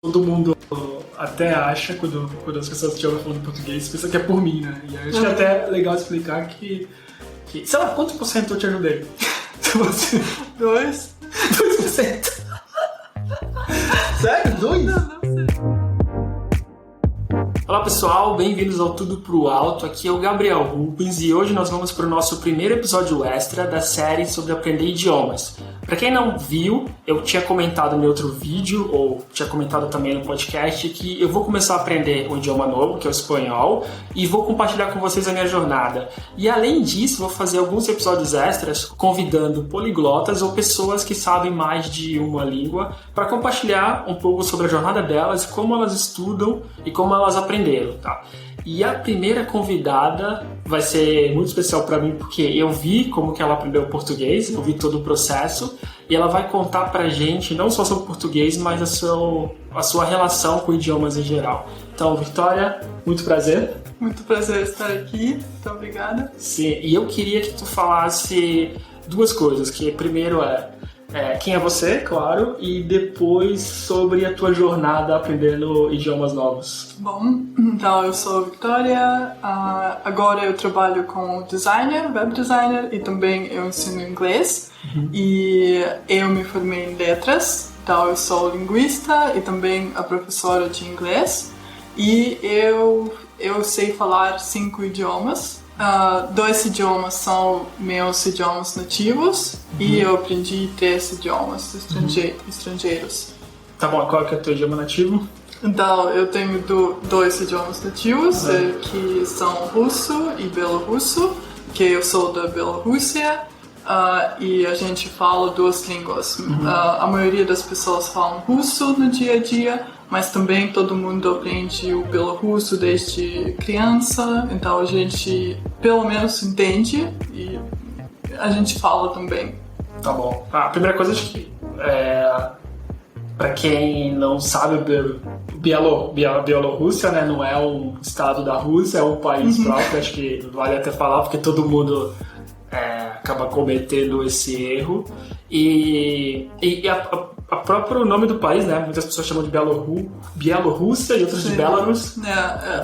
Todo mundo até acha, quando as pessoas te ouvem falando português, pensa que é por mim, né? E aí eu acho que é até legal explicar que sei lá, quantos por cento eu te ajudei? Você... 2%. Sério? 2%? Não sei. Olá pessoal, bem-vindos ao Tudo Pro Alto, aqui é o Gabriel Rubens e hoje nós vamos para o nosso primeiro episódio extra da série sobre aprender idiomas. Para quem não viu, eu tinha comentado em outro vídeo, ou tinha comentado também no podcast, que eu vou começar a aprender um idioma novo, que é o espanhol, e vou compartilhar com vocês a minha jornada. E além disso, vou fazer alguns episódios extras convidando poliglotas ou pessoas que sabem mais de uma língua para compartilhar um pouco sobre a jornada delas, como elas estudam e como elas aprenderam, tá? E a primeira convidada vai ser muito especial para mim porque eu vi como que ela aprendeu português, eu vi todo o processo e ela vai contar pra gente não só sobre português, mas a sua relação com idiomas em geral. Então, Vitória, muito prazer. Muito prazer estar aqui, muito obrigada. Sim, e eu queria que tu falasse duas coisas, que primeiro quem é você, claro, e depois sobre a tua jornada aprendendo idiomas novos. Bom, então eu sou a Vitória, agora eu trabalho como designer, web designer, e também eu ensino inglês. E eu me formei em letras, então eu sou linguista e também a professora de inglês. E eu sei falar 5 idiomas. 2 idiomas são meus idiomas nativos e eu aprendi 3 idiomas estrangeiros. Tá bom, qual que é o teu idioma nativo? Então, eu tenho 2 idiomas nativos, que são russo e belorrusso, que eu sou da Bielorrússia, e a gente fala 2 línguas. A maioria das pessoas falam russo no dia a dia, mas também todo mundo aprende o belorrusso desde criança, então a gente pelo menos entende e a gente fala também. Tá bom. A primeira coisa, acho que para quem não sabe, Bielorrússia, né, não é um estado da Rússia, é um país próprio, acho que vale até falar, porque todo mundo acaba cometendo esse erro. E a próprio nome do país, né? Muitas pessoas chamam de Bielorrússia e outras de Belarus.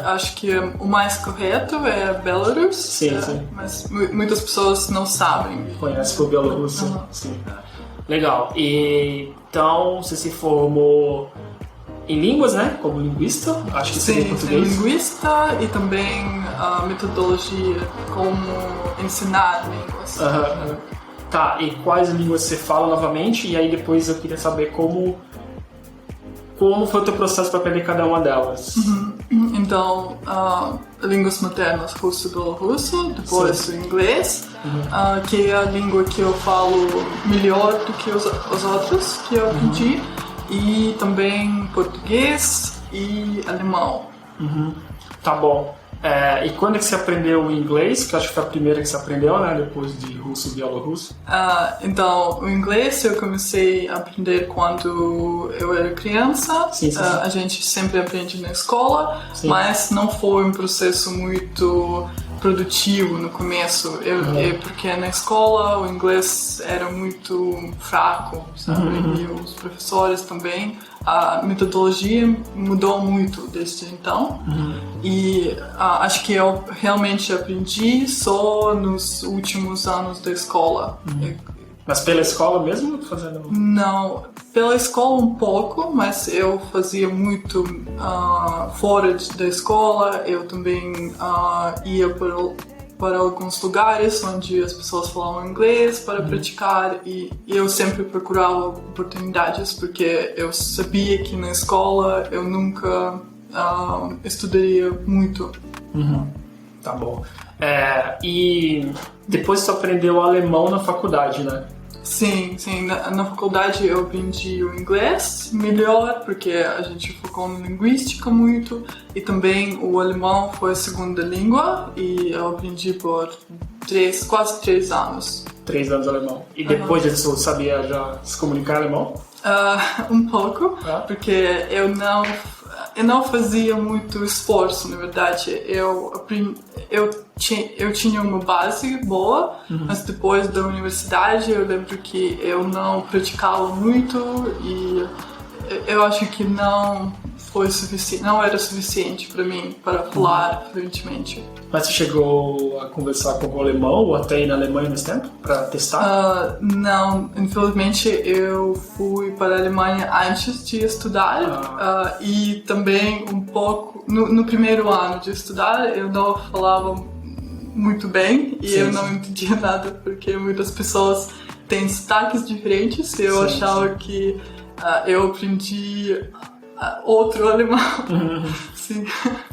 Acho que o mais correto é Belarus. Sim. Mas muitas pessoas não sabem. Conhece por Bielorrússia. Sim. Legal. E então você se formou em línguas, né? Como linguista. Acho que seria em português. Sim, linguista e também a metodologia como ensinar línguas. Tá, e quais línguas você fala novamente? E aí depois eu queria saber como foi o teu processo para aprender cada uma delas. Então, línguas maternas, russo e belorrusso, depois o inglês, que é a língua que eu falo melhor do que os outros que eu aprendi, e também português e alemão. Tá bom. E quando é que você aprendeu o inglês? Que eu acho que foi a primeira que você aprendeu, né? Depois de russo e bielorrusso. Então, o inglês eu comecei a aprender quando eu era criança. Sim. A gente sempre aprende na escola, mas não foi um processo muito produtivo no começo. Porque na escola o inglês era muito fraco, sabe? E os professores também. A metodologia mudou muito desde então e acho que eu realmente aprendi só nos últimos anos da escola. Mas pela escola mesmo? Fazendo... Não, pela escola um pouco, mas eu fazia muito fora da escola. Eu também ia para alguns lugares onde as pessoas falavam inglês para praticar e eu sempre procurava oportunidades porque eu sabia que na escola eu nunca estudaria muito. Tá bom. E depois você aprendeu alemão na faculdade, né? Sim. Na faculdade eu aprendi o inglês melhor, porque a gente focou na linguística muito, e também o alemão foi a segunda língua, e eu aprendi por quase 3 anos. 3 anos alemão. E depois disso, sabia já se comunicar alemão? Um pouco, porque eu não fazia muito esforço, na verdade. Eu tinha uma base boa, mas depois da universidade eu lembro que eu não praticava muito e eu acho que não foi suficiente, não era suficiente para mim para falar fluentemente. Mas você chegou a conversar com o alemão ou até ir na Alemanha nesse tempo para testar? Não, infelizmente eu fui para a Alemanha antes de estudar e também um pouco no primeiro ano de estudar eu não falava muito bem e eu não entendia nada porque muitas pessoas têm sotaques diferentes e eu achava que eu aprendi outro alemão. Sim.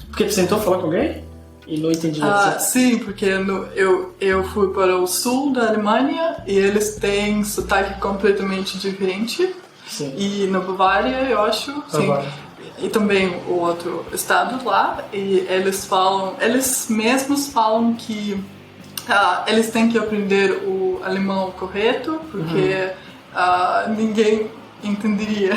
Porque você tentou falar com alguém? E não entendia. Sim, porque eu fui para o sul da Alemanha e eles têm sotaque completamente diferente. Sim. E na Bavária, eu acho, sim. E também o outro estado lá. E eles mesmos falam que eles têm que aprender o alemão correto, porque ninguém entenderia.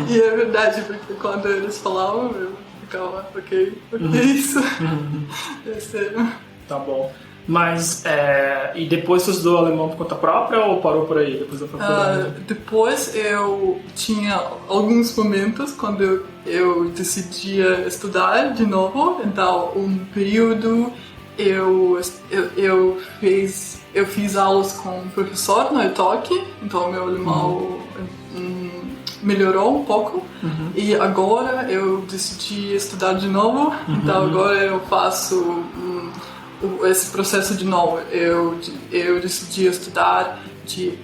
E é verdade, porque quando eles falavam, eu ficava, ok, isso. É sério. Tá bom. Mas, e depois você estudou alemão por conta própria ou parou por aí, depois da faculdade? Depois eu tinha alguns momentos quando eu decidia estudar de novo. Então, um período eu fiz aulas com um professor no iTalki, então meu alemão melhorou um pouco. E agora eu decidi estudar de novo, então agora eu faço esse processo de novo. Eu decidi estudar de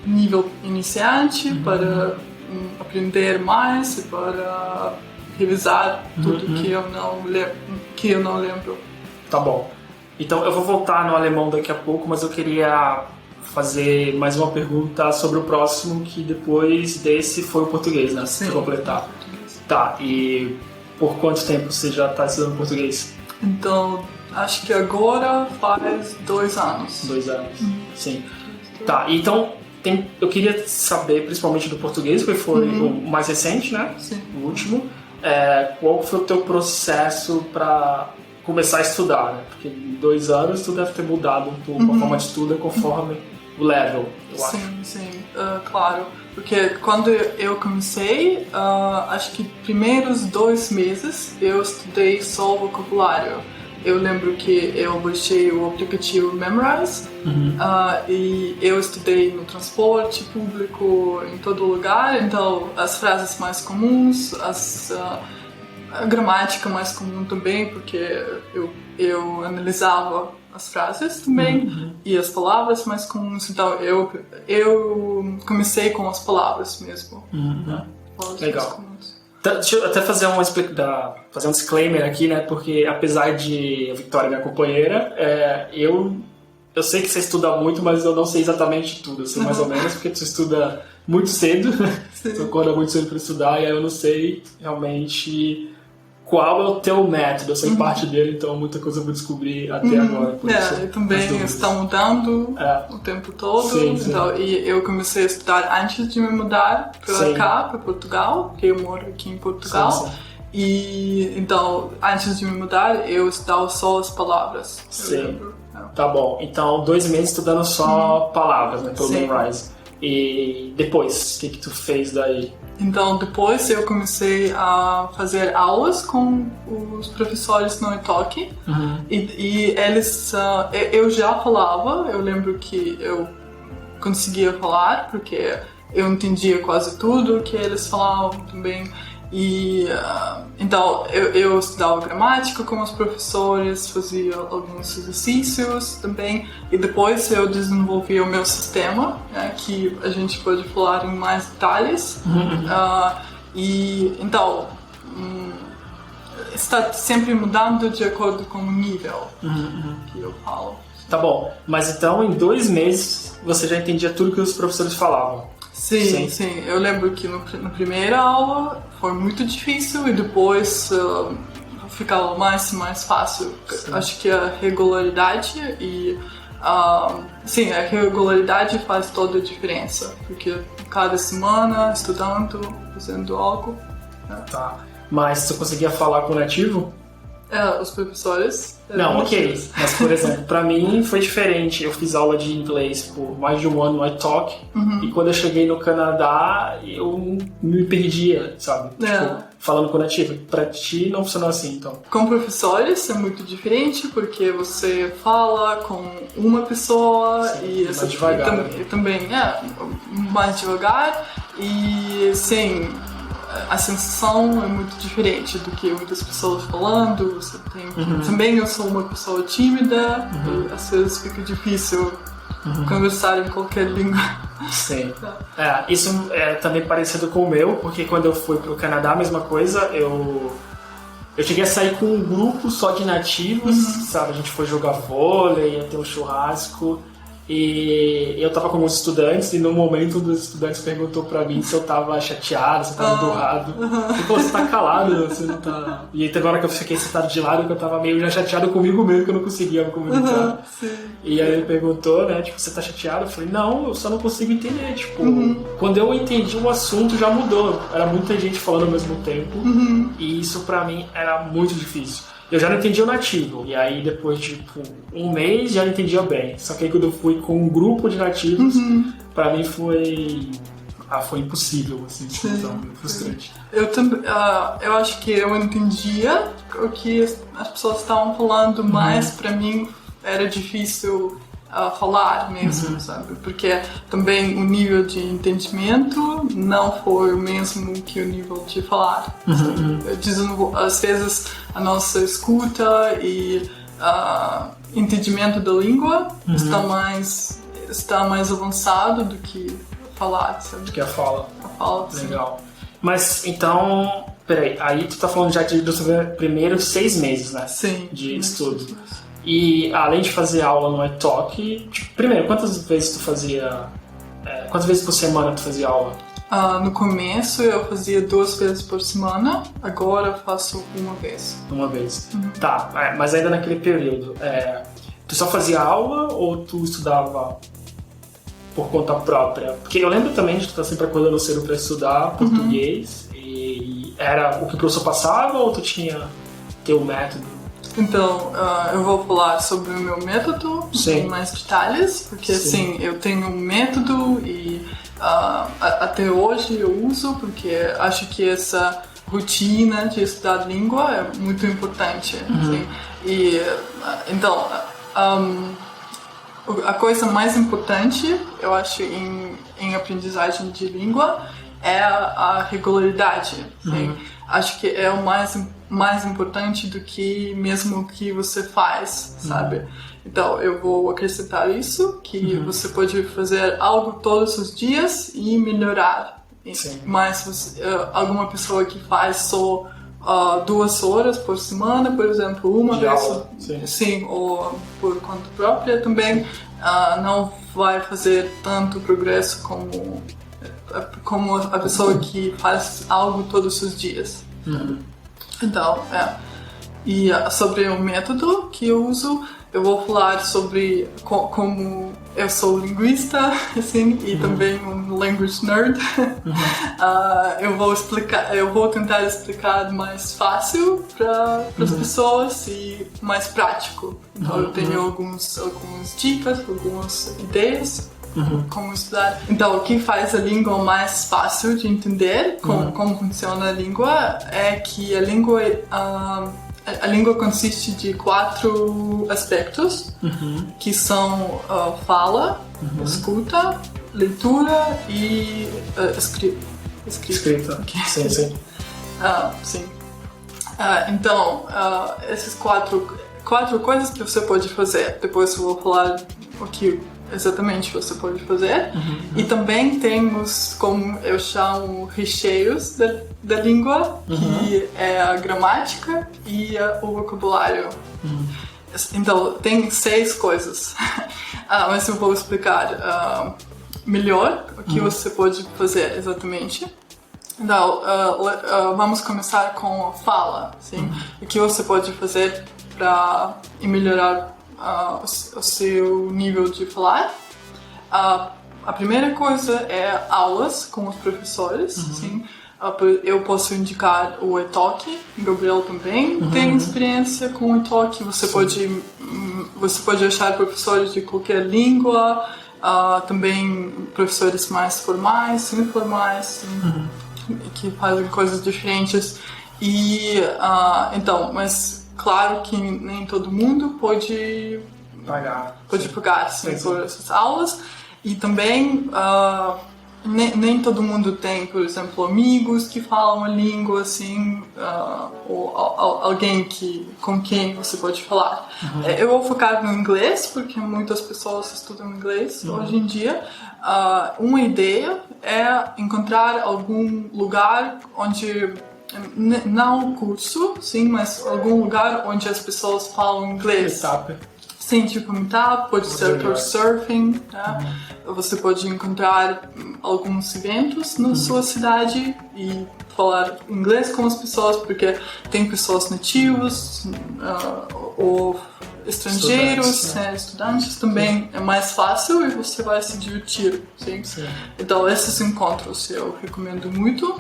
nível iniciante para aprender mais e para revisar tudo que eu não lembro. Tá bom. Então eu vou voltar no alemão daqui a pouco, mas eu queria fazer mais uma pergunta sobre o próximo, que depois desse foi o português, né? Sim. Pra completar. Tá, e por quanto tempo você já está estudando português? Então, acho que agora faz 2 anos. 2 anos, sim. Tá, então eu queria saber, principalmente do português, que foi o mais recente, né? Sim. O último. Qual foi o teu processo para começar a estudar, né? Porque em 2 anos tu deve ter mudado um pouco a forma de estudo conforme o level, eu acho. Sim, claro. Porque quando eu comecei, acho que primeiros 2 meses eu estudei só vocabulário. Eu lembro que eu baixei o aplicativo Memrise e eu estudei no transporte público, em todo lugar. Então, as frases mais comuns, a gramática mais comum também, porque eu analisava as frases também e as palavras mais comuns. Então, eu comecei com as palavras mesmo. Legal. Deixa eu até fazer um disclaimer aqui, né? Porque apesar de a Victoria, minha companheira, eu sei que você estuda muito, mas eu não sei exatamente tudo. Eu sei mais ou menos, porque tu estuda muito cedo, tu acorda muito cedo para estudar, e aí eu não sei realmente qual é o teu método. Eu sei parte dele, então muita coisa eu vou descobrir até agora. Eu também está mudando o tempo todo. Sim. Então, e eu comecei a estudar antes de me mudar para cá, para Portugal, porque eu moro aqui em Portugal. Sim. E então, antes de me mudar, eu estudava só as palavras. Sim. Tá bom. Então, 2 meses estudando só palavras, né? Pelo Memrise. E depois, o que tu fez daí? Então, depois eu comecei a fazer aulas com os professores no iTalki. E eles... eu já falava, eu lembro que eu conseguia falar, porque eu entendia quase tudo que eles falavam também. E então eu estudava gramática com os professores, fazia alguns exercícios também, e depois eu desenvolvi o meu sistema, né, que a gente pode falar em mais detalhes. E então está sempre mudando de acordo com o nível que eu falo. Tá bom, mas então em 2 meses você já entendia tudo que os professores falavam? Sim. Eu lembro que na primeira aula foi muito difícil e depois ficava mais fácil. Sim. Acho que a regularidade a regularidade faz toda a diferença, porque cada semana estudando, fazendo algo. Tá. Mas você conseguia falar com o nativo? Os professores... Não, ok. Mas, por exemplo, pra mim foi diferente. Eu fiz aula de inglês por mais de um ano no iTalk. E quando eu cheguei no Canadá, eu me perdia, sabe? Tipo, falando com nativo. Pra ti não funcionou assim, então? Com professores é muito diferente, porque você fala com uma pessoa. Sim, mais devagar. E também mais devagar. E, sim... A sensação é muito diferente do que muitas pessoas falando. Você tem... Também eu sou uma pessoa tímida e às vezes fica difícil conversar em qualquer língua. Sim. Isso é também parecido com o meu, porque quando eu fui pro Canadá, a mesma coisa, eu cheguei a sair com um grupo só de nativos, sabe? A gente foi jogar vôlei, ia ter um churrasco. E eu tava com alguns estudantes e no momento um dos estudantes perguntou pra mim se eu tava chateado, se eu tava emburrado. Ele falou, você tá calado, você não tá... E aí teve uma hora que eu fiquei sentado de lado que eu tava meio já chateado comigo mesmo, que eu não conseguia me comunicar. E aí ele perguntou, né, tipo, você tá chateado? Eu falei, não, eu só não consigo entender, tipo... Quando eu entendi o assunto já mudou, era muita gente falando ao mesmo tempo e isso pra mim era muito difícil. Eu já não entendia o nativo, e aí depois de um mês já entendia bem. Só que aí quando eu fui com um grupo de nativos, pra mim foi impossível, assim, então, frustrante. Eu acho que eu entendia o que as pessoas estavam falando, mas pra mim era difícil falar mesmo, sabe? Porque também o nível de entendimento não foi o mesmo que o nível de falar. Às vezes a nossa escuta e entendimento da língua está mais avançado do que falar, sabe? Do que a fala. Legal. Sim. Mas então, peraí, aí tu tá falando já dos primeiros 6 meses, né? Sim. De estudo. E além de fazer aula no iTalk, tipo, primeiro, quantas vezes por semana tu fazia aula? No começo eu fazia 2 vezes por semana, agora eu faço uma vez. Uma vez. Tá, mas ainda naquele período, tu só fazia aula ou tu estudava por conta própria? Porque eu lembro também de tu estar sempre acordando cedo para estudar português, e era o que o professor passava ou tu tinha teu método? Então, eu vou falar sobre o meu método em mais detalhes, porque assim, eu tenho um método e até hoje eu uso, porque acho que essa rotina de estudar língua é muito importante. Assim. E, então, a coisa mais importante, eu acho, em aprendizagem de língua é a regularidade. Assim. Acho que é o mais importante do que mesmo o que você faz, sabe? Então, eu vou acrescentar isso, que você pode fazer algo todos os dias e melhorar. Mas alguma pessoa que faz só 2 horas por semana, por exemplo, uma vez, ou por conta própria também, não vai fazer tanto progresso como a pessoa que faz algo todos os dias. Então, E sobre o método que eu uso, eu vou falar sobre como eu sou linguista, assim, e também um language nerd. Eu vou tentar explicar mais fácil para as pessoas e mais prático. Então eu tenho algumas dicas, algumas ideias. Como estudar. Então, o que faz a língua mais fácil de entender, como funciona a língua, é que a língua consiste de 4 aspectos, que são fala, escuta, leitura e escrita. Sim. Sim. Então, essas quatro coisas que você pode fazer. Depois eu vou falar o que exatamente você pode fazer. E também temos, como eu chamo, recheios da língua, que é a gramática e o vocabulário. Então, tem 6 coisas. Mas eu vou explicar melhor o que você pode fazer exatamente. Então, vamos começar com a fala. Sim? O que você pode fazer para melhorar o seu nível de falar. A primeira coisa é aulas com os professores. Sim? Eu posso indicar o Italki, o Gabriel também tem experiência com o Italki. Você pode achar professores de qualquer língua, também professores mais formais, informais, que fazem coisas diferentes. E então, mas claro que nem todo mundo pode pagar sim, por essas aulas. E também nem todo mundo tem, por exemplo, amigos que falam a língua assim, ou alguém com quem você pode falar. Eu vou focar no inglês, porque muitas pessoas estudam inglês hoje em dia. Uma ideia é encontrar algum lugar onde, não curso, sim, mas algum lugar onde as pessoas falam inglês. Sim, tipo Meetup, pode ser por surfing, tá? Você pode encontrar alguns eventos na sua cidade e falar inglês com as pessoas, porque tem pessoas nativos ou estrangeiros, estudantes também é mais fácil e você vai se divertir, sim? Então esses encontros eu recomendo muito.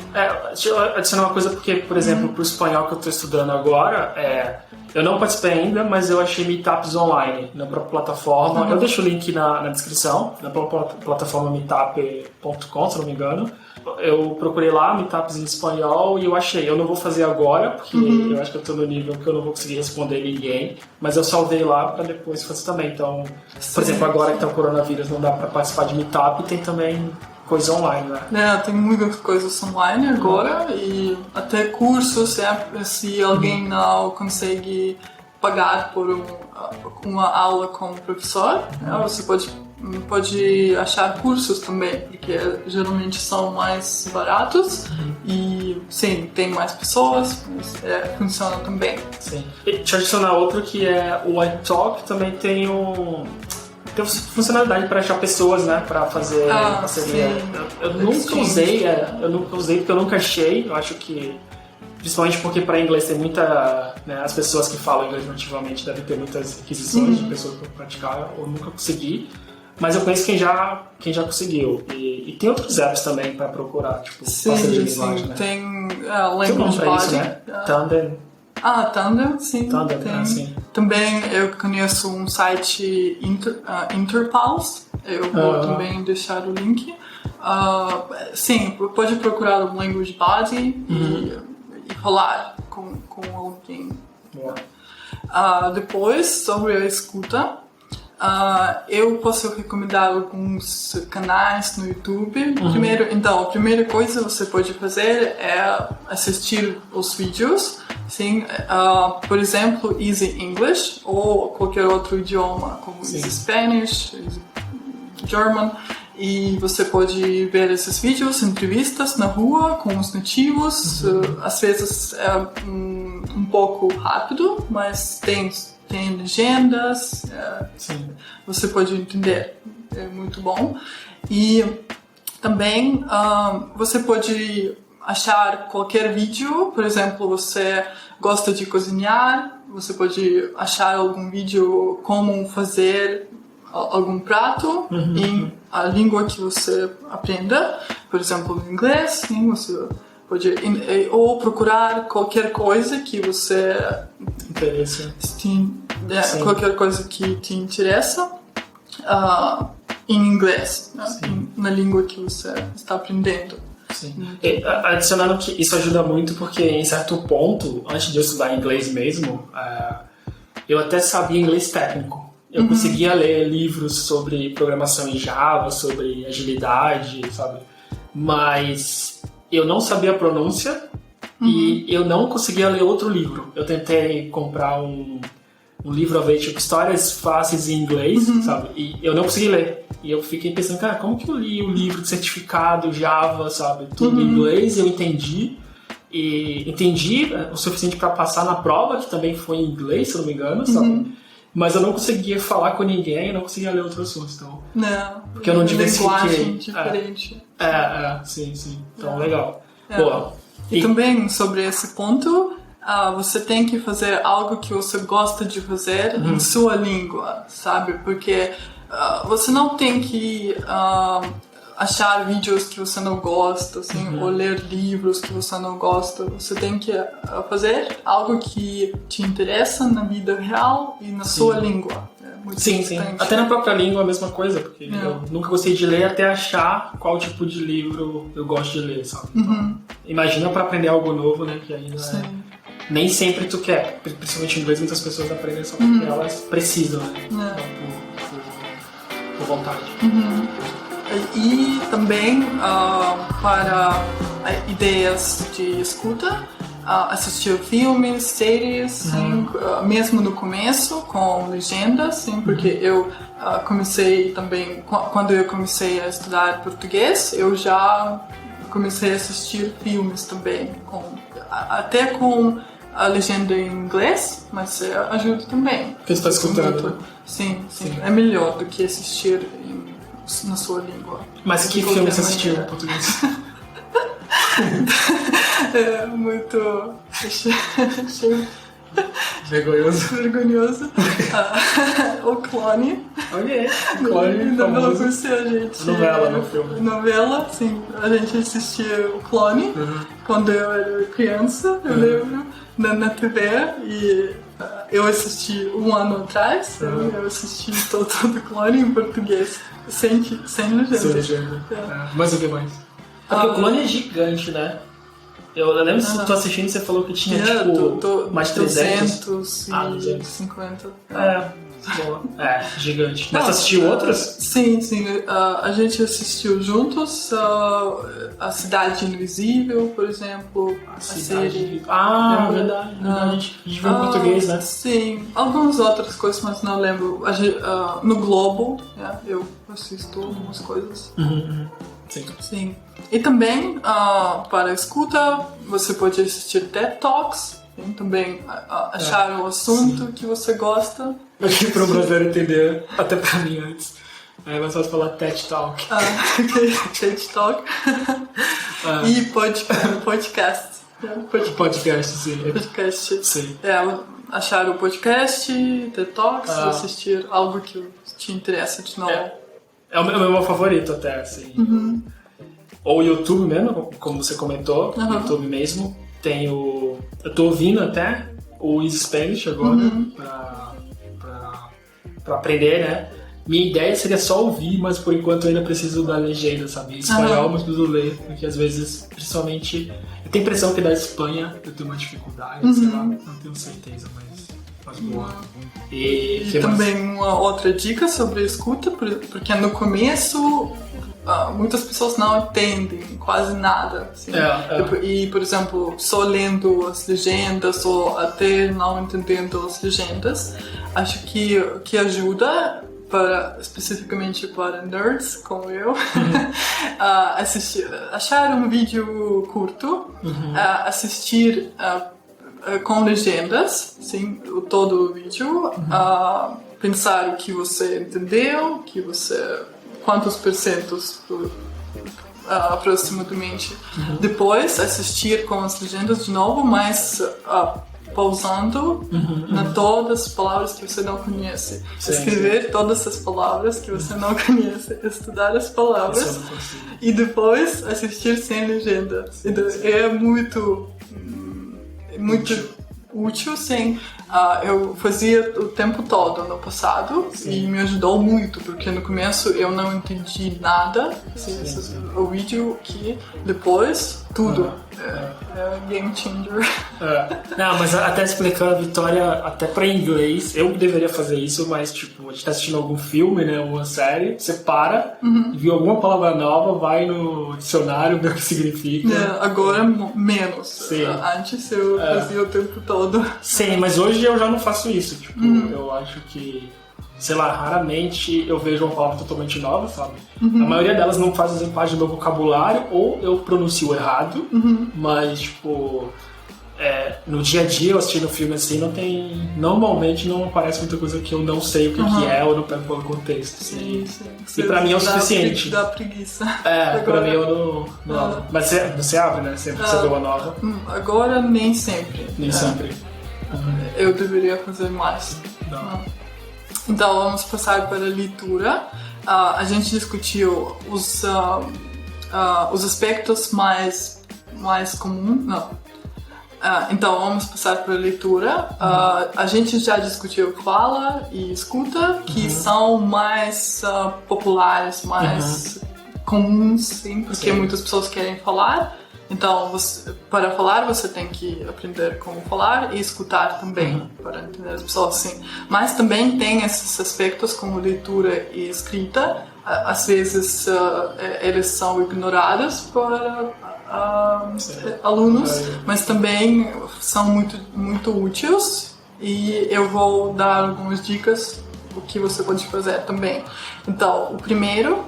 Deixa eu adicionar uma coisa, porque, por exemplo, para o espanhol que eu estou estudando agora, eu não participei ainda, mas eu achei meetups online na própria plataforma. Eu deixo o link na descrição, na própria plataforma meetup.com, se não me engano. Eu procurei lá, meetups em espanhol, e eu achei. Eu não vou fazer agora, porque eu acho que eu estou no nível que eu não vou conseguir responder ninguém, mas eu salvei lá para depois fazer também. Então, por exemplo, agora que está o coronavírus, não dá para participar de meetup, tem também coisa online, né? Tem muitas coisas online agora e até cursos, se alguém não consegue pagar por uma aula com o professor, você pode achar cursos também, porque geralmente são mais baratos e sim, tem mais pessoas, mas funciona também. Sim. E deixa eu adicionar outro que é o iTalk, também tem funcionalidade para achar pessoas, né, para fazer parceria. Eu nunca usei porque eu nunca achei. Eu acho que, principalmente porque para inglês tem muita, né, as pessoas que falam inglês nativamente devem ter muitas requisições de pessoas para praticar. Eu nunca consegui, mas eu conheço quem já conseguiu. E tem outros apps também para procurar, tipo parceria de linguagem, né? Tem Language Body, né? Tandem. Tandem, sim. Sim. Também eu conheço um site Interpulse, eu vou também deixar o link. Sim, pode procurar o Language Body e falar com alguém. Depois, sobre a escuta, eu posso recomendar alguns canais no YouTube. A primeira coisa que você pode fazer é assistir os vídeos. Sim, por exemplo, Easy English ou qualquer outro idioma, como Easy Spanish, Easy German. E você pode ver esses vídeos, entrevistas na rua com os nativos. Às vezes é um pouco rápido, mas tem legendas, você pode entender, é muito bom. E também você pode achar qualquer vídeo, por exemplo, você gosta de cozinhar, você pode achar algum vídeo como fazer algum prato em a língua que você aprenda, por exemplo, em inglês, sim, você pode ou procurar qualquer coisa que você qualquer coisa que te interessa em inglês, né? Na língua que você está aprendendo. E, adicionando que isso ajuda muito porque em certo ponto, antes de eu estudar inglês mesmo, eu até sabia inglês técnico. Eu conseguia ler livros sobre programação em Java, sobre agilidade, sabe? Mas eu não sabia a pronúncia e eu não conseguia ler outro livro. Eu tentei comprar um livro a ver, tipo, histórias fáceis em inglês, sabe? E eu não consegui ler. E eu fiquei pensando, cara, como que eu li o livro de certificado, Java, sabe? Tudo em inglês, eu entendi. E entendi o suficiente para passar na prova, que também foi em inglês, se não me engano, sabe? Mas eu não conseguia falar com ninguém, eu não conseguia ler outros assuntos, então... Não, porque eu não diversifiquei. Diferente. Sim. Então, legal. Boa. E também, sobre esse ponto, você tem que fazer algo que você gosta de fazer em sua língua, sabe? Porque você não tem que achar vídeos que você não gosta, assim, ou ler livros que você não gosta. Você tem que fazer algo que te interessa na vida real e na sua língua. Sim. Até na própria língua a mesma coisa, porque eu nunca gostei de ler até achar qual tipo de livro eu gosto de ler, sabe? Então, imagina para aprender algo novo, né? Que ainda nem sempre tu quer. Principalmente em inglês, muitas pessoas aprendem só porque elas precisam, né? Por vontade. E também para ideias de escuta, assistir filmes, séries, mesmo no começo, com legendas, sim, porque eu comecei também, quando eu comecei a estudar português, eu já comecei a assistir filmes também, até com a legenda em inglês, mas ajuda também. Porque você está escutando. Sim. É melhor do que assistir na sua língua. Mas que filme você assistiu em português? É muito vergonhoso. O Clone. Clone Novela por si, a gente... Novela, no filme. Novela, sim. A gente assistia o Clone quando eu era criança, eu lembro, na TV, e eu assisti um ano atrás, eu assisti todo o Clone em português, sem legenda. Mas o que mais? Porque o Clone é gigante, né? Eu lembro que tu assistindo e você falou que tinha mais de 300. 250. Gigante. Mas tu assistiu outras? Sim. A gente assistiu juntos A Cidade Invisível, por exemplo. A série. Verdade. A gente viu em português, né? Sim. Algumas outras coisas, mas não lembro. No Globo, eu assisto algumas coisas. Sim. E também, para a escuta, você pode assistir TED Talks, também achar o assunto que você gosta. Acho que para o brasileiro entender, até para mim antes, é mais fácil falar TED Talk. TED Talk. E podcast. Podcast, sim. Podcast. Sim. Achar o podcast, TED Talks, assistir algo que te interessa de novo. É o meu favorito até, assim. Ou o YouTube mesmo, como você comentou, o YouTube mesmo. Eu tô ouvindo até o Easy Spanish agora pra aprender, né? Minha ideia seria só ouvir, mas por enquanto eu ainda preciso da legenda, sabe? Em espanhol, mas preciso ler, porque às vezes, principalmente, eu tenho a impressão que da Espanha eu tenho uma dificuldade, sei lá, não tenho certeza, mas boa. E também uma outra dica sobre a escuta, porque no começo muitas pessoas não entendem quase nada. Assim. E, por exemplo, só lendo as legendas ou até não entendendo as legendas, acho que ajuda, especificamente para nerds como eu, achar um vídeo curto, assistir com legendas, sim, todo o vídeo, pensar o que você entendeu, quantos porcentos aproximadamente. Depois assistir com as legendas de novo, mas pausando na todas as palavras que você não conhece. Escrever todas as palavras que você não conhece, estudar as palavras e depois assistir sem legenda. É muito útil, sim. Eu fazia o tempo todo no passado e me ajudou muito, porque no começo eu não entendi nada, assim, o vídeo que depois tudo é game changer. Não, mas até explicando a Vitória, até pra inglês, eu deveria fazer isso, mas tipo, a gente tá assistindo algum filme, né, uma série, você para, viu alguma palavra nova, vai no dicionário, vê o que significa. Agora menos. Sim. Antes eu fazia o tempo todo. Sim, mas hoje eu já não faço isso, tipo, eu acho que, sei lá, raramente eu vejo uma palavra totalmente nova, sabe? A maioria delas não fazem parte do meu vocabulário, ou eu pronuncio errado, mas, tipo, no dia a dia, eu assistindo filme assim, normalmente não aparece muita coisa que eu não sei o que é, ou não pego pelo contexto. Sim. E pra mim é o suficiente. Dá preguiça. Pra mim eu não. Mas você abre, né? Sempre que você vê uma nova. Agora nem sempre. Nem sempre. Eu deveria fazer mais. Não. Então vamos passar para a leitura. a gente discutiu os aspectos mais comuns. Não. Então, vamos passar para a leitura. A gente já discutiu fala e escuta, que são mais populares, mais comuns, sim, porque muitas pessoas querem falar. Então, para falar, você tem que aprender como falar e escutar também, para entender as pessoas, sim. Mas também tem esses aspectos como leitura e escrita. Às vezes, eles são ignorados por alunos, mas também são muito úteis. E eu vou dar algumas dicas do que você pode fazer também. Então, o primeiro,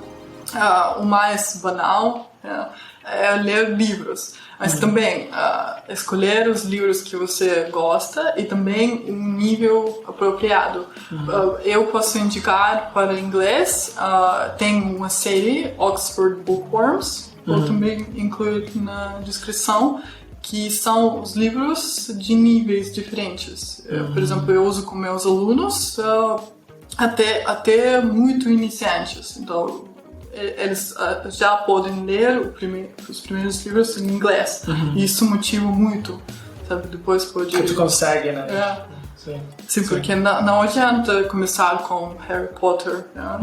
o mais banal, é ler livros, mas também escolher os livros que você gosta e também um nível apropriado. Eu posso indicar para inglês, tem uma série, Oxford Bookworms, vou também incluir na descrição, que são os livros de níveis diferentes. Por exemplo, eu uso com meus alunos até muito iniciantes, então eles já podem ler os primeiros livros em inglês. E isso motiva muito, sabe? Depois pode... Que tu consegue, né? Sim, porque não adianta começar com Harry Potter, né?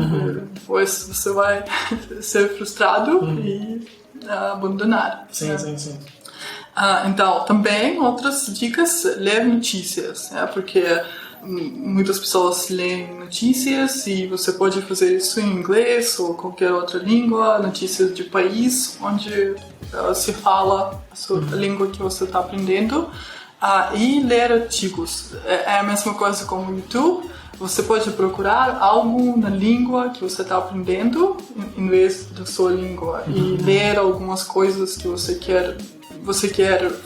Depois você vai ser frustrado e abandonar. Sim. Então, também outras dicas, ler notícias, porque muitas pessoas leem notícias e você pode fazer isso em inglês ou qualquer outra língua, notícias de país onde se fala a língua que você está aprendendo, e ler artigos. É a mesma coisa como o YouTube. Você pode procurar algo na língua que você está aprendendo em vez da sua língua e ler algumas coisas que você quer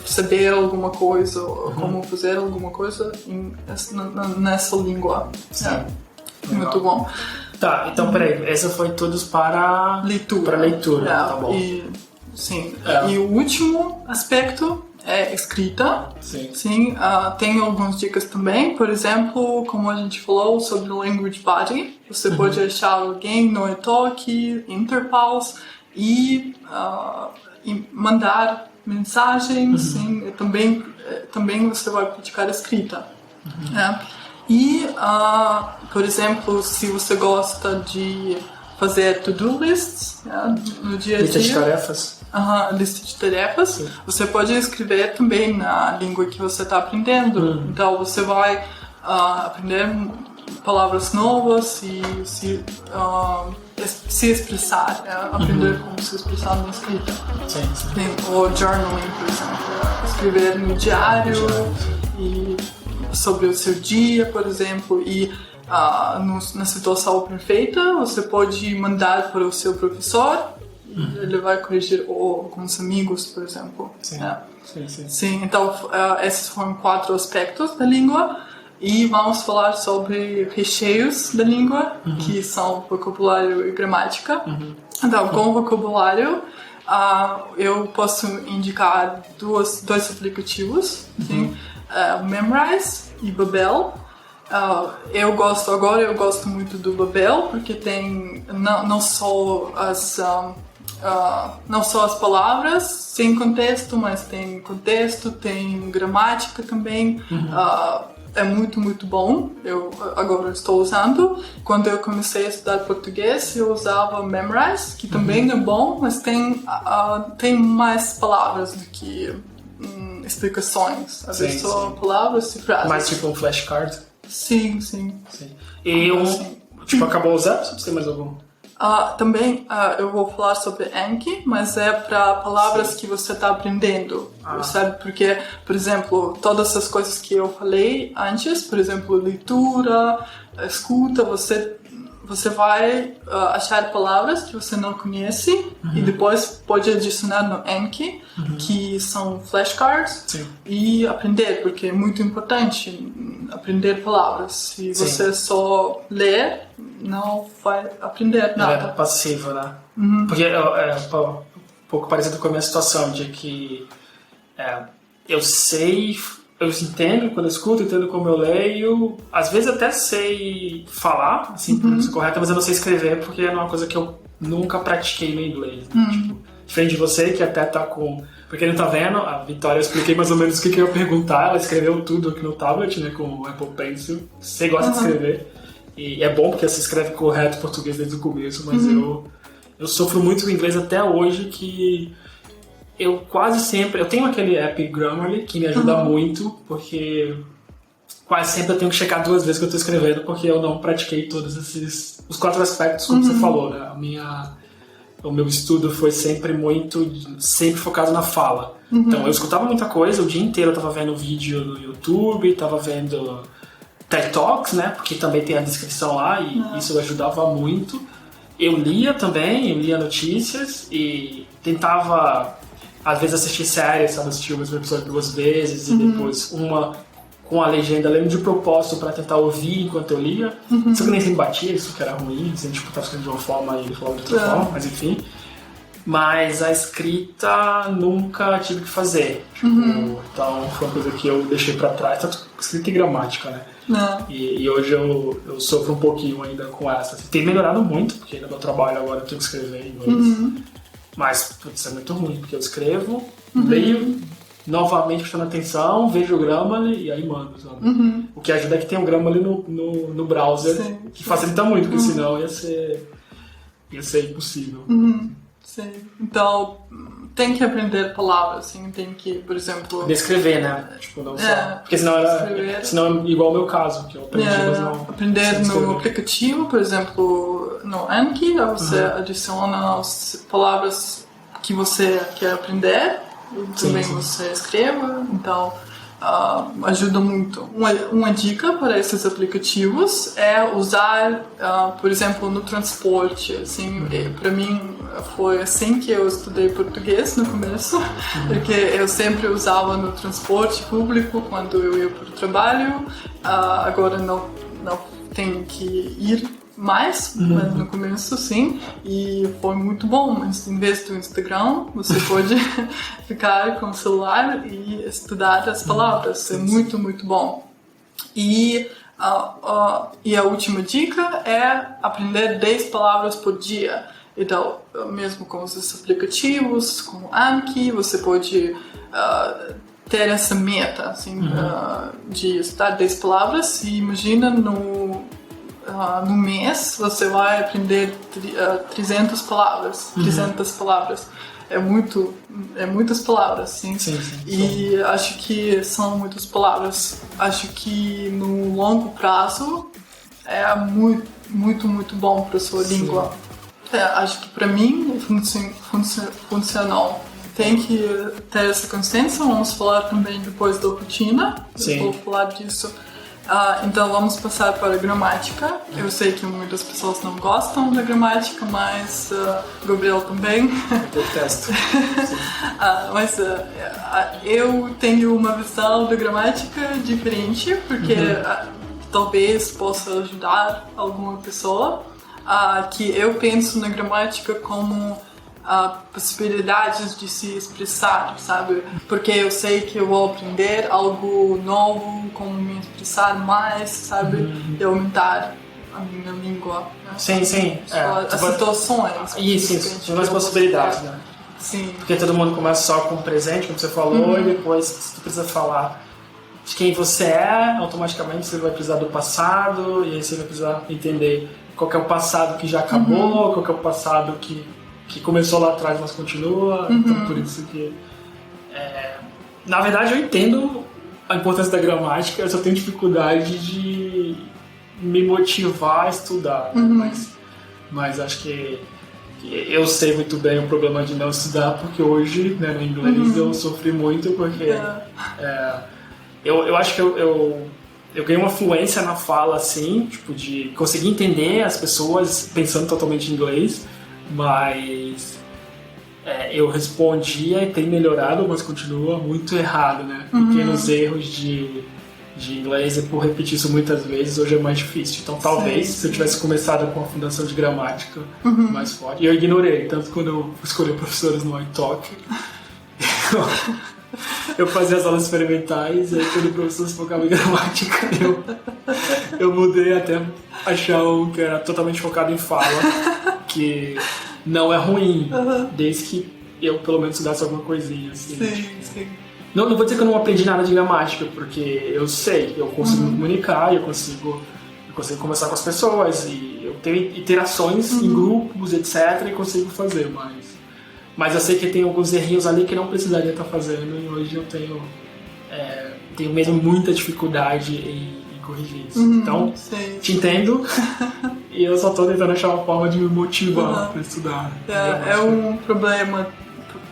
saber alguma coisa, ou como fazer alguma coisa nessa língua. Muito bom. Tá, então peraí, essa foi todos para leitura. Tá bom. E o último aspecto é escrita. Sim. Tem algumas dicas também, por exemplo, como a gente falou sobre o Language Body, você pode achar alguém no Italki, Interpals e mandar mensagens, sim, e também você vai praticar a escrita. E, por exemplo, se você gosta de fazer to-do lists no dia a dia... Lista de tarefas. Lista de tarefas. Você pode escrever também na língua que você está aprendendo. Então, você vai aprender palavras novas e se expressar, aprender como se expressar na escrita. Ou journaling, por exemplo, escrever no diário e sobre o seu dia, por exemplo, e na situação perfeita você pode mandar para o seu professor e ele vai corrigir, ou com os amigos, por exemplo. Sim. Então esses foram 4 aspectos da língua. E vamos falar sobre recheios da língua, que são vocabulário e gramática. Então, com vocabulário, eu posso indicar dois aplicativos, Memrise e Babel. Eu gosto muito do Babel, porque tem não só as palavras sem contexto, mas tem contexto, tem gramática também. É muito bom. Eu agora estou usando. Quando eu comecei a estudar português, eu usava Memrise, que também é bom, mas tem mais palavras do que explicações. Às vezes só palavras e frases. Mais tipo um flashcard? Sim. E acabou usando? Ou você tem mais algum? Também eu vou falar sobre Anki, mas é para palavras que você está aprendendo, sabe? Porque, por exemplo, todas as coisas que eu falei antes, por exemplo, leitura, escuta, você vai achar palavras que você não conhece e depois pode adicionar no Anki, que são flashcards, e aprender, porque é muito importante aprender palavras. Se você só ler, não vai aprender nada. É passivo, né? Porque é um pouco parecido com a minha situação, de que eu sei eu entendo quando eu escuto, entendo como eu leio. Às vezes até sei falar, assim, pronúncia correta, mas eu não sei escrever porque é uma coisa que eu nunca pratiquei no inglês. Né? Tipo, diferente de você, que até tá com... Pra quem não tá vendo, a Vitória, eu expliquei mais ou menos o que eu ia perguntar. Ela escreveu tudo aqui no tablet, né, com o Apple Pencil. Você gosta de escrever. E é bom porque você escreve correto português desde o começo, mas eu sofro muito com o inglês até hoje, que eu quase sempre... Eu tenho aquele app Grammarly que me ajuda muito, porque quase sempre eu tenho que checar 2 vezes que eu estou escrevendo, porque eu não pratiquei todos os 4 aspectos, como você falou, né? O meu estudo foi sempre focado na fala. Então eu escutava muita coisa, o dia inteiro eu estava vendo vídeo no YouTube, estava vendo TED Talks, né? Porque também tem a descrição lá e isso ajudava muito. Eu lia também, eu lia notícias e tentava, às vezes, assistir séries, sabe? Assistir o mesmo episódio 2 vezes e depois uma com a legenda, lendo de propósito para tentar ouvir enquanto eu lia. Só que nem sempre batia, isso que era ruim, assim, tipo, tava escrevendo de uma forma e ele falava de outra forma, mas enfim. Mas a escrita nunca tive que fazer. Tipo, então foi uma coisa que eu deixei para trás, tanto escrita e gramática, né? E hoje eu sofro um pouquinho ainda com essa. Tem melhorado muito, porque no meu trabalho agora eu tenho que escrever em inglês. Mas putz, é muito ruim, porque eu escrevo, leio novamente prestando atenção, vejo o Grammarly e aí mando, sabe? O que ajuda é que tem um Grammarly no browser, que facilita muito, porque senão ia ser impossível. Sim. Então, tem que aprender palavras, assim, tem que, por exemplo... Descrever, né? Tipo, não só... Porque senão é igual ao meu caso, que eu aprendi, mas não... Aprender no aplicativo, por exemplo, no Anki, você adiciona as palavras que você quer aprender, e também você escreva, então... ajuda muito. Uma dica para esses aplicativos é usar, por exemplo, no transporte. Assim, para mim foi assim que eu estudei português no começo, porque eu sempre usava no transporte público quando eu ia para o trabalho. Agora não tenho que ir mais, mas no começo sim, e foi muito bom. Mas em vez do Instagram, você pode ficar com o celular e estudar as palavras. É muito, muito bom. E a última dica é aprender 10 palavras por dia. Então, mesmo com esses aplicativos, com o Anki, você pode ter essa meta, assim, de estudar 10 palavras. E imagina no mês você vai aprender 300 palavras. 300 palavras. É muitas palavras, sim. E acho que são muitas palavras. Acho que no longo prazo é muito, muito, muito bom para sua língua. Acho que para mim funcionou. Tem que ter essa consciência. Vamos falar também depois da rotina. Eu vou falar disso. Então vamos passar para a gramática. Eu sei que muitas pessoas não gostam da gramática, mas Gabriel também. Eu detesto. Mas eu tenho uma visão da gramática diferente, porque talvez possa ajudar alguma pessoa. Que eu penso na gramática como possibilidades de se expressar, sabe? Porque eu sei que eu vou aprender algo novo, como me expressar mais, sabe? E aumentar a minha língua. Né? Sim. As situações. Isso. Tem mais possibilidades, né? Sim. Porque todo mundo começa só com o presente, como você falou, e depois, se tu precisa falar de quem você é, automaticamente você vai precisar do passado, e aí você vai precisar entender qual que é o passado que já acabou, qual que é o passado que começou lá atrás, mas continua. Então, por isso que... na verdade, eu entendo a importância da gramática, eu só tenho dificuldade de me motivar a estudar. Mas acho que eu sei muito bem o problema de não estudar, porque hoje, né, no inglês, eu sofri muito, porque eu acho que eu ganhei uma fluência na fala, assim, tipo, de conseguir entender as pessoas pensando totalmente em inglês, mas eu respondia e tem melhorado, mas continua muito errado, né? Pequenos erros de inglês, e por repetir isso muitas vezes, hoje é mais difícil. Então talvez, se eu tivesse começado com a fundação de gramática mais forte, e eu ignorei, tanto quando eu escolhi professores no iTalk, eu fazia as aulas experimentais, e aí quando o professor se focava em gramática, eu mudei até achar um que era totalmente focado em fala, que não é ruim, desde que eu pelo menos estudasse alguma coisinha, assim. Sim. Não vou dizer que eu não aprendi nada de gramática, porque eu sei, eu consigo me comunicar, eu consigo conversar com as pessoas, e eu tenho interações em grupos, etc, e consigo fazer, mas eu sei que tem alguns errinhos ali que não precisaria estar fazendo, e hoje eu tenho mesmo muita dificuldade em corrigir isso. Então, te entendo, e eu só estou tentando achar uma forma de me motivar para estudar. É um problema,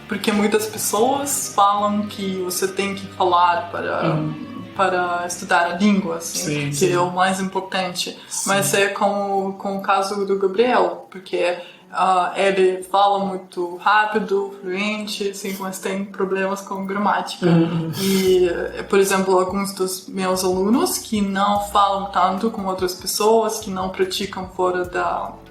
porque muitas pessoas falam que você tem que falar para estudar a língua, assim, que é o mais importante. Sim. Mas é com o caso do Gabriel, porque ele fala muito rápido, fluente, assim, mas tem problemas com gramática. E, por exemplo, alguns dos meus alunos que não falam tanto com outras pessoas, que não praticam fora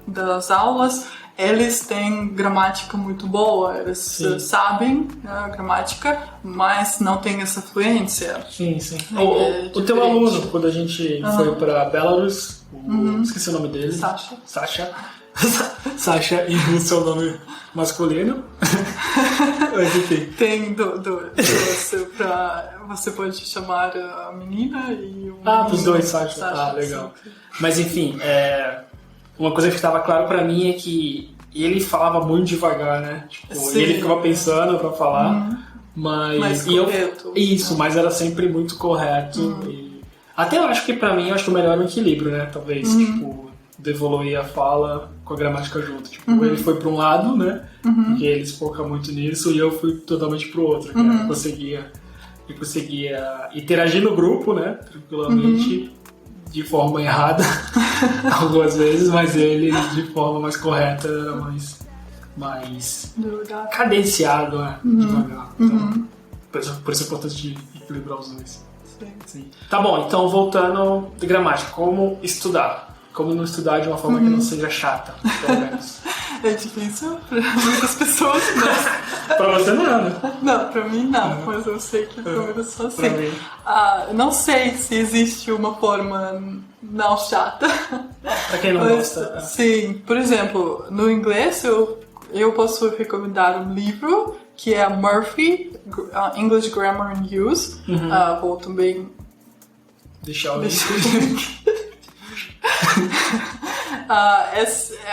das aulas, eles têm gramática muito boa, eles sabem a gramática, mas não têm essa fluência. Sim. O teu aluno, quando a gente foi para Belarus, esqueci o nome dele. Sasha, e o seu nome masculino. Mas enfim. Tem você pode chamar a menina e o menino. Pros dois, Sasha. Legal. Sim. Mas enfim, uma coisa que estava claro pra mim é que ele falava muito devagar, né? Tipo, e ele ficava pensando pra falar, mas correto. Mas era sempre muito correto. E até eu acho que pra mim, o melhor é o equilíbrio, né? Talvez, tipo, evoluir a fala com a gramática junto. Tipo, ele foi pra um lado, né? Porque ele se foca muito nisso, e eu fui totalmente pro outro. Que eu conseguia interagir no grupo, né? Tranquilamente. De forma errada, algumas vezes, mas ele de forma mais correta, mais cadenciado, devagar. Então, por isso é importante equilibrar os dois. Sim. Tá bom, então voltando de gramática, como estudar? Como não estudar de uma forma que não seja chata, pelo menos. É difícil para muitas pessoas, mas... Pra você não, né? Não, pra mim não, mas eu sei que pra muitas pessoas sim. Não sei se existe uma forma não chata. Pra quem não gosta. Sim, por exemplo, no inglês eu posso recomendar um livro que é Murphy, English Grammar and Use. Vou também... Deixar o link.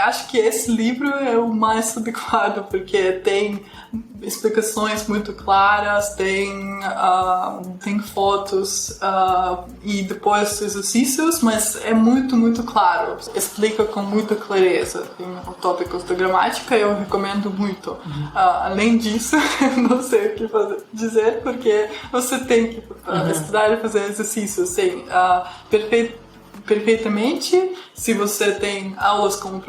Acho que esse livro é o mais adequado, porque tem explicações muito claras, tem fotos e depois exercícios, mas é muito, muito claro. Explica com muita clareza os tópicos da gramática, eu recomendo muito. Além disso, eu não sei o que dizer, porque você tem que estudar e fazer exercícios, assim, perfeitamente. Se você tem aulas com o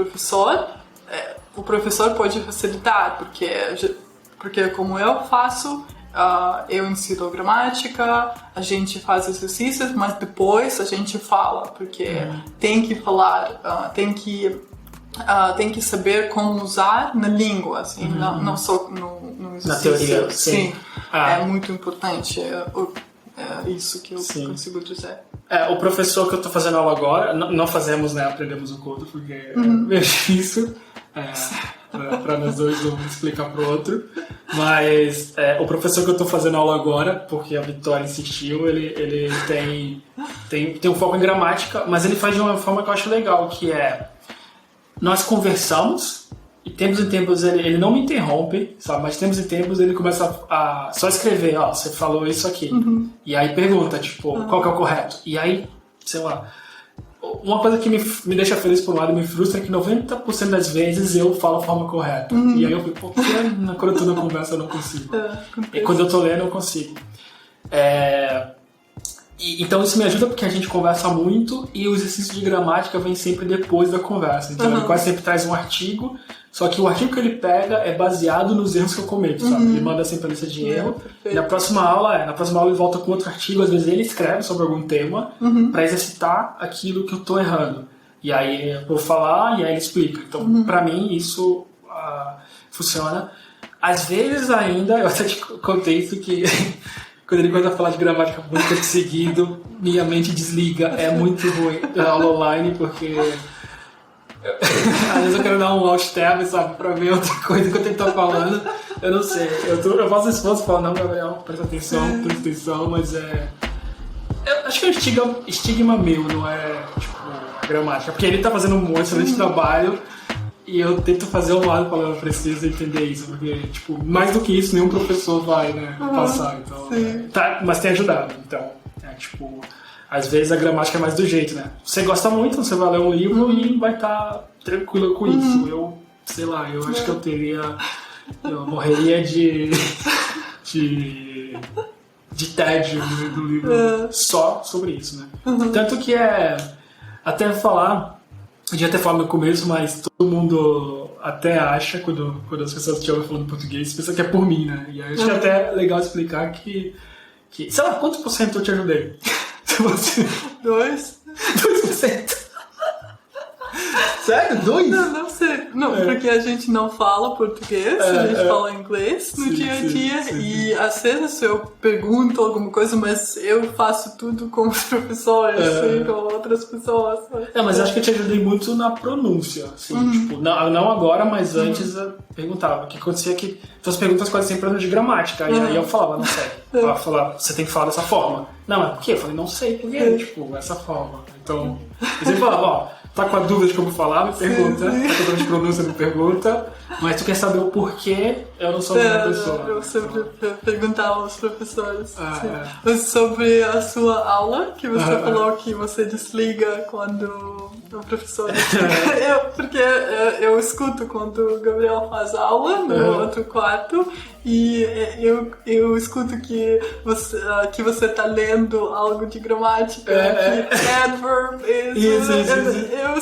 professor pode facilitar, porque como eu faço, eu ensino gramática, a gente faz exercícios, mas depois a gente fala, porque tem que falar, tem que saber como usar na língua, assim, não só no exercício. Na teoria, sim. É muito importante. É isso que eu consigo dizer. O professor que eu estou fazendo aula agora, não fazemos, né, aprendemos o código, porque é meio difícil para nós dois um explicar para o outro, mas o professor que eu estou fazendo aula agora, porque a Vitória insistiu, ele tem um foco em gramática, mas ele faz de uma forma que eu acho legal, que é, nós conversamos, e tempos em tempos ele não me interrompe, sabe? Mas tempos em tempos ele começa a só escrever, você falou isso aqui. E aí pergunta, tipo, qual que é o correto? E aí, sei lá, uma coisa que me deixa feliz por um lado e me frustra é que 90% das vezes eu falo a forma correta. E aí eu fico, quando eu tô na conversa eu não consigo. E quando eu tô lendo eu consigo. Então isso me ajuda porque a gente conversa muito e o exercício de gramática vem sempre depois da conversa. Então ele quase sempre traz um artigo, só que o artigo que ele pega é baseado nos erros que eu cometo, sabe? Ele manda sempre a lista de erro. E na próxima aula ele volta com outro artigo, às vezes ele escreve sobre algum tema para exercitar aquilo que eu tô errando. E aí eu vou falar e aí ele explica. Então pra mim isso funciona. Às vezes ainda, eu até te contei isso que quando ele começa a falar de gramática muito seguido, minha mente desliga. É muito ruim a aula online, porque às vezes eu quero dar um alt tab, sabe, pra ver outra coisa que ele tá falando. Eu não sei. Eu faço esforço e falo, não, Gabriel, presta atenção, mas eu acho que é um estigma meu, não é, tipo, a gramática. Porque ele tá fazendo um excelente trabalho e eu tento fazer o lado para eu preciso entender isso, porque, tipo, mais do que isso, nenhum professor vai, né, passar. Então, tá, mas tem ajudado. Então, tipo, às vezes a gramática é mais do jeito, né? Você gosta muito, você vai ler um livro e vai estar tranquilo com isso. Eu, sei lá, eu acho que eu morreria de tédio do livro só sobre isso, né? Tanto que até falar, eu já até falado no começo, mas todo mundo até acha, quando as pessoas te ouvem falando português, pensa que é por mim, né? E aí acho que é até legal explicar que sei lá, quantos por cento eu te ajudei? 2%. Sério? 2%? Não sei. Não, porque a gente não fala português, a gente fala inglês no dia a dia. Sim. E às vezes eu pergunto alguma coisa, mas eu faço tudo com os professores e com outras pessoas. Mas acho que eu te ajudei muito na pronúncia. Assim, tipo, não agora, mas antes eu perguntava. O que acontecia é que as perguntas quase sempre eram de gramática. E aí eu falava, não sei. Ela falava, você tem que falar dessa forma. Não, mas por quê? Eu falei, não sei por quê, tipo, essa forma. Então, eu sempre falava, ó, tá com a dúvida de como falar, me pergunta. Tá com a dúvida de pronúncia, me pergunta. Mas tu quer saber o porquê, eu não sou a mesma pessoa. Eu sempre perguntava aos professores sobre a sua aula, que você falou que você desliga quando o professor desliga. Porque eu escuto quando o Gabriel faz aula no outro quarto e eu escuto que você tá lendo algo de gramática, que adverb isso. Eu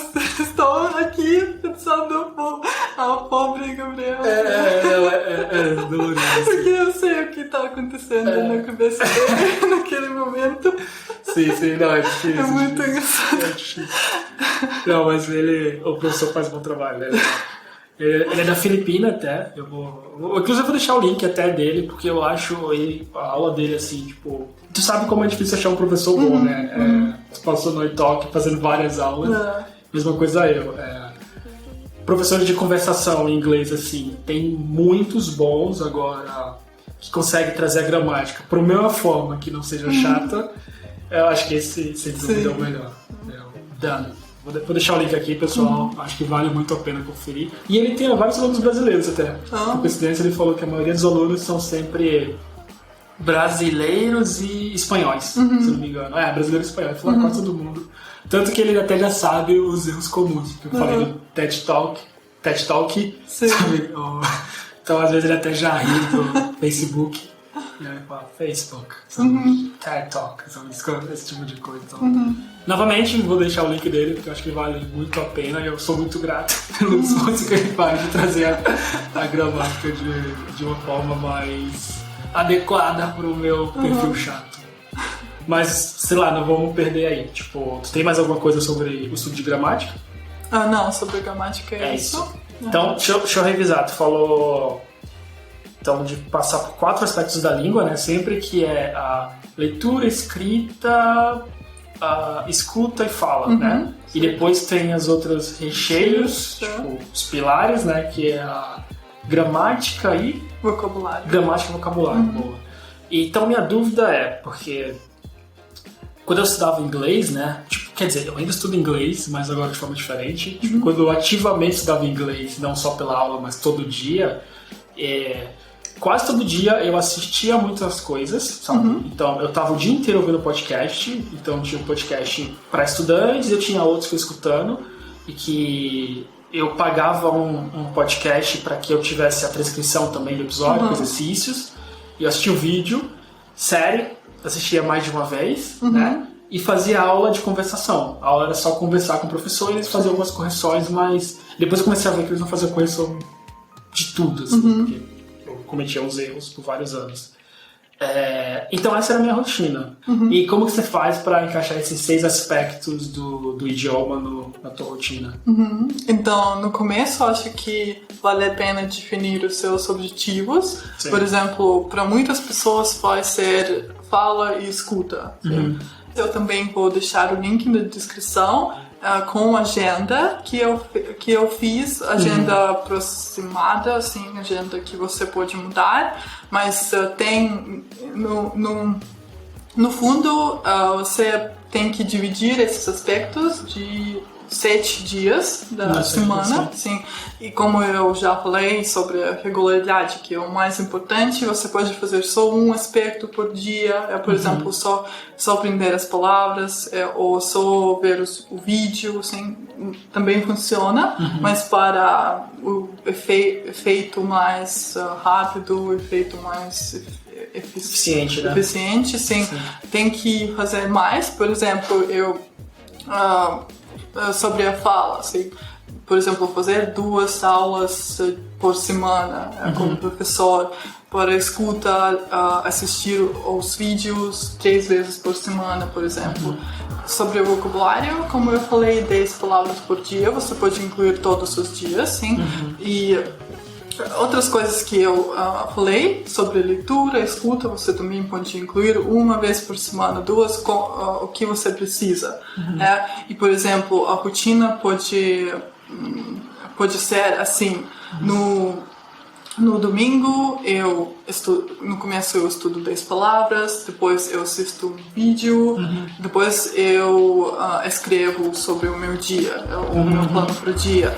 estou aqui pensando ao pobre Gabriel. É dolorido. Porque eu sei o que está acontecendo na cabeça dele naquele momento. Sim, não, é difícil. É muito engraçado. Não, mas o professor faz bom trabalho, né? Ele é da Filipina até. Inclusive eu vou deixar o link até dele, porque eu acho a aula dele assim, tipo. Tu sabe como é difícil achar um professor bom, né? Tu passou no iTalk fazendo várias aulas. Mesma coisa eu. Professores de conversação em inglês, assim, tem muitos bons agora que conseguem trazer a gramática para uma forma que não seja chata. Eu acho que esse, sem dúvida, é o melhor. Dan. Vou deixar o link aqui, pessoal. Acho que vale muito a pena conferir. E ele tem vários alunos brasileiros até. Por coincidência, ele falou que a maioria dos alunos são sempre brasileiros e espanhóis, se não me engano. Brasileiro e espanhol. Ele falou quase todo mundo. Tanto que ele até já sabe os erros comuns. Que eu falei do TED Talk, sabe? Então, às vezes, ele até já ri do Facebook. E aí fala Facebook, TED Talk, esse tipo de coisa. Então, novamente, vou deixar o link dele, porque eu acho que vale muito a pena. E eu sou muito grato pelo esforço que ele faz de trazer a gramática de uma forma mais adequada para o meu perfil chato. Mas, sei lá, não vamos perder aí. Tipo, tu tem mais alguma coisa sobre o estudo de gramática? Não, sobre gramática é isso. Então, deixa eu revisar. Tu falou, então, de passar por 4 aspectos da língua, né? Sempre que é a leitura, escrita, a escuta e fala, né? E depois tem os outros recheios, tipo, os pilares, né? Que é a gramática e... vocabulário. Gramática e vocabulário, boa. E, então, minha dúvida é, porque... Quando eu estudava inglês, né? Tipo, quer dizer, eu ainda estudo inglês, mas agora de forma diferente. Tipo, quando eu ativamente estudava inglês, não só pela aula, mas todo dia, quase todo dia eu assistia muitas coisas, sabe? Então, eu tava o dia inteiro ouvindo podcast. Então, tinha um podcast para estudantes, eu tinha outros que eu escutando. E que eu pagava um podcast para que eu tivesse a transcrição também do episódio, com exercícios. E eu assistia o vídeo, série, assistia mais de uma vez, né? E fazia aula de conversação. A aula era só conversar com o professor e eles faziam algumas correções, mas depois eu comecei a ver que eles não faziam correção de tudo, assim, porque eu cometia uns erros por vários anos. Então essa era a minha rotina. E como que você faz para encaixar esses 6 aspectos do idioma na tua rotina? Então, no começo, eu acho que vale a pena definir os seus objetivos. Sim. Por exemplo, para muitas pessoas vai ser fala e escuta. Eu também vou deixar o link na descrição com agenda que eu fiz, agenda aproximada, assim, agenda que você pode mudar, mas tem no fundo você tem que dividir esses aspectos de 7 dias da semana, sim. E como eu já falei sobre a regularidade, que é o mais importante, você pode fazer só um aspecto por dia, por exemplo, só aprender as palavras, ou só ver o vídeo, assim, também funciona, mas para o efeito mais rápido, o efeito mais eficiente, né? Eficiente, sim. Tem que fazer mais. Por exemplo, eu sobre a fala, assim, por exemplo, fazer 2 aulas por semana como professor, para escutar, assistir aos vídeos 3 vezes por semana, por exemplo. Sobre o vocabulário, como eu falei, 10 palavras por dia, você pode incluir todos os dias, sim. E outras coisas que eu falei sobre leitura, escuta, você também pode incluir 1 vez por semana, 2, o que você precisa. E, por exemplo, a rotina pode ser assim, no domingo no começo eu estudo 10 palavras, depois eu assisto um vídeo, depois eu escrevo sobre o meu dia, o meu plano para o dia.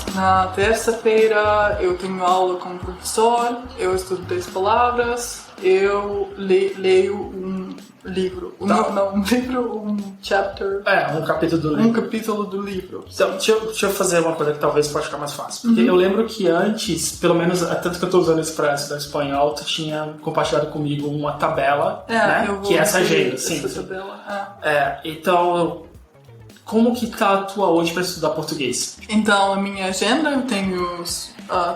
Na terça-feira eu tenho aula com o professor, eu estudo 10 palavras, eu leio um livro. Um chapter. Um capítulo do livro. Um capítulo do livro. Então, deixa eu fazer uma coisa que talvez pode ficar mais fácil. Porque eu lembro que antes, pelo menos, tanto que eu estou usando esse para estudar espanhol, tu tinha compartilhado comigo uma tabela, né? Que é essa agenda, sim. Essa tabela, então, como que tá a tua hoje para estudar português? Então, a minha agenda eu tenho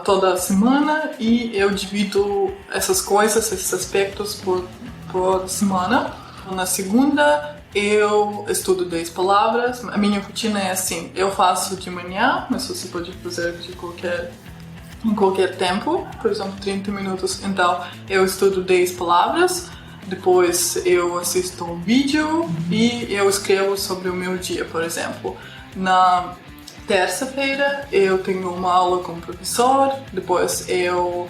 toda semana e eu divido essas coisas, esses aspectos por semana. Na segunda eu estudo 10 palavras. A minha rotina é assim, eu faço de manhã, mas você pode fazer em qualquer tempo, por exemplo 30 minutos. Então eu estudo 10 palavras, depois eu assisto um vídeo e eu escrevo sobre o meu dia, por exemplo. Na terça-feira eu tenho uma aula com o professor, depois eu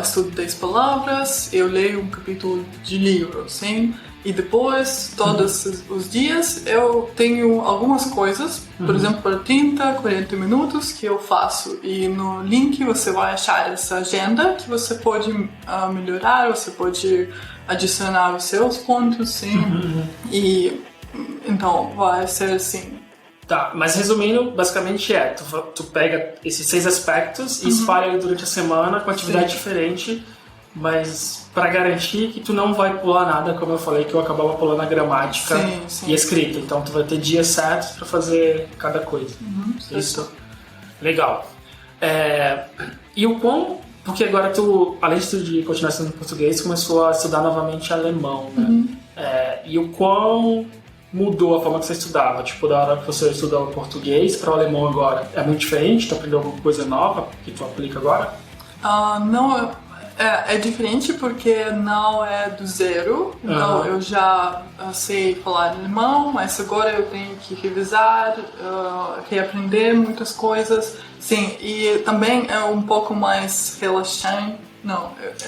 estudo 10 palavras, eu leio um capítulo de livro, sim? E depois, todos os dias, eu tenho algumas coisas, por exemplo, para 30, 40 minutos que eu faço. E no link você vai achar essa agenda que você pode melhorar, você pode adicionar os seus pontos, sim? E então vai ser assim. Tá, mas resumindo, basicamente tu pega esses 6 aspectos e espalha ele durante a semana com atividade diferente, mas para garantir que tu não vai pular nada, como eu falei, que eu acabava pulando a gramática e a escrita. Então tu vai ter dias certos para fazer cada coisa. Isso. Legal. E o quão... Porque agora tu, além de continuar estudando português, começou a estudar novamente alemão, né? E o quão mudou a forma que você estudava? Tipo, da hora que você estudava português para o alemão agora, é muito diferente? Tu aprendeu alguma coisa nova que tu aplica agora? Não, é diferente porque não é do zero. Então eu já sei falar alemão, mas agora eu tenho que revisar, reaprender muitas coisas. Sim, e também é um pouco mais relaxante.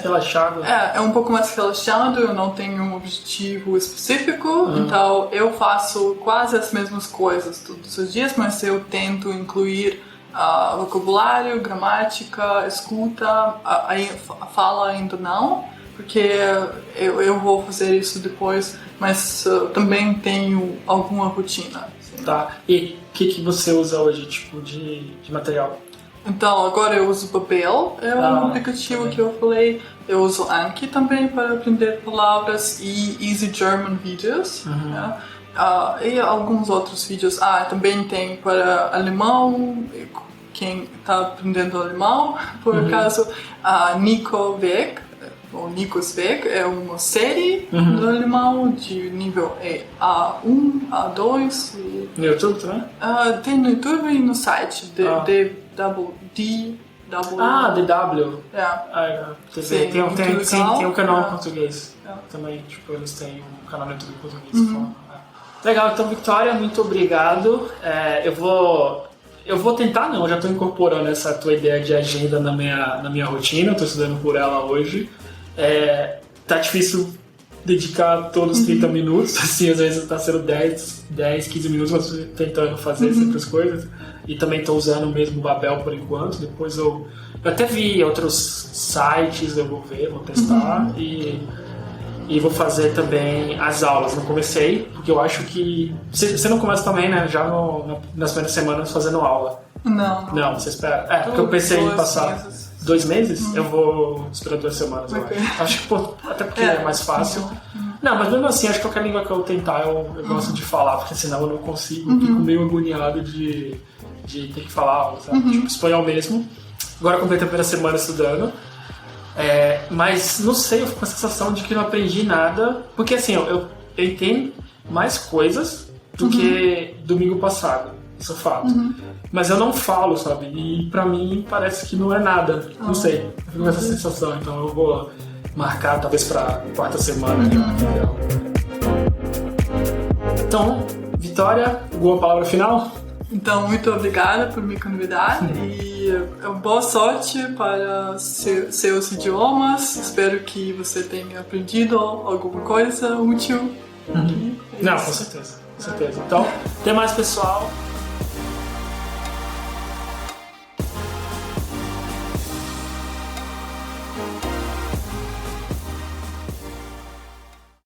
Relaxado. É um pouco mais relaxado, eu não tenho um objetivo específico, então eu faço quase as mesmas coisas todos os dias, mas eu tento incluir vocabulário, gramática, escuta, a fala ainda não, porque eu vou fazer isso depois, mas também tenho alguma rotina. Assim. Tá, e o que você usa hoje, tipo, de material? Então, agora eu uso Babel, é um aplicativo que eu falei. Eu uso Anki também para aprender palavras e Easy German Videos. E alguns outros vídeos. Também tem para alemão, quem está aprendendo alemão, por acaso, Nico Weg. o Nikos Weg, é uma série do alemão de nível A1, A2. No YouTube também? Tem no YouTube e no site DW. DW. Tem um canal em português também. Tipo, eles têm um canal no YouTube em português. Legal, então, Victoria, muito obrigado. Eu vou tentar, eu já estou incorporando essa tua ideia de agenda na minha rotina, estou estudando por ela hoje. Tá difícil dedicar todos os 30 minutos, assim, às vezes tá sendo 10, 15 minutos, mas tô tentando fazer sempre as coisas. E também estou usando o mesmo Babel por enquanto. Depois eu até vi outros sites, eu vou ver, vou testar. E vou fazer também as aulas. Não comecei, porque eu acho que... Você não começa também, né? Já nas primeiras semanas fazendo aula. Não, você espera. Porque eu pensei em passar 2 meses, eu vou esperar 2 semanas, eu acho. Acho que, até porque é mais fácil. Não, mas mesmo assim, acho que qualquer língua que eu tentar, eu gosto de falar, porque senão eu não consigo. Fico meio agoniado de ter que falar, sabe? Tipo, espanhol mesmo. Agora eu completei a primeira semana estudando. Mas não sei, eu fico com a sensação de que não aprendi nada, porque assim, eu entendo mais coisas do que domingo passado, isso é fato. Mas eu não falo, sabe? E pra mim parece que não é nada, não sei, eu fico com essa sensação, então eu vou marcar talvez pra 4ª semana de material. Então, Vitória, alguma palavra final? Então, muito obrigada por me convidar e boa sorte para seus idiomas. Espero que você tenha aprendido alguma coisa útil. Não, com certeza. Então, até mais, pessoal.